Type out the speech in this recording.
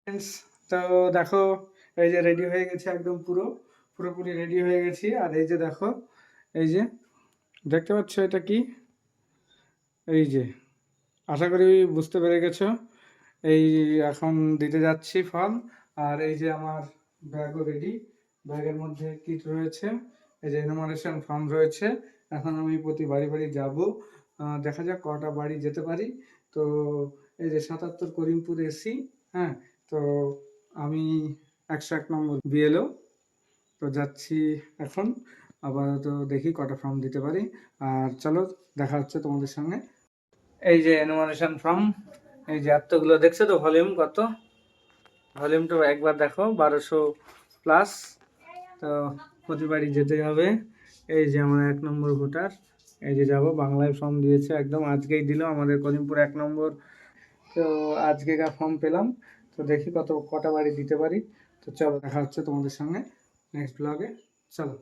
Friends, তো দেখো এই যে রেডি হয়ে গেছি একদম পুরোপুরি রেডি হয়ে গেছি। আর এই যে দেখো, এই যে দেখতে পাচ্ছ এটা কি, এই যে আশা করি বুঝতে পেরে গেছো। এই এখন দিতে যাচ্ছি ফর্ম। আর এই যে আমার ব্যাগও রেডি, ব্যাগের মধ্যে কিট রয়েছে, এই যে এনুমারেশন ফর্ম রয়েছে। এখন আমি প্রতি বাড়ি বাড়ি যাব, দেখা যাক কটা বাড়ি যেতে পারি। তো এই যে 77 করিমপুর এসি, হ্যাঁ। তো আমি 101 নম্বর বিএলও, তো যাচ্ছি এখন। আপাতত দেখি কটা ফর্ম দিতে পারি। আর চলো, দেখা হচ্ছে তোমাদের সঙ্গে। এই যে এনুমারেশন ফর্ম, এই যে এতগুলো দেখছো তো, ভলিউম কত, ভলিউমটা একবার দেখো, 1200+। তো প্রতিবারই যেতে হবে। এই যে আমার 1 নম্বর ভোটার, এই যে যাব, বাংলায় ফর্ম দিয়েছে একদম, আজকেই দিল আমাদের করিমপুর 1 নম্বর। তো আজকেকার ফর্ম পেলাম। তো দেখি কটা বাড়ি দিতে পারি। তো চলো, দেখা হচ্ছে তোমাদের সঙ্গে নেক্সট ব্লগে। চলো।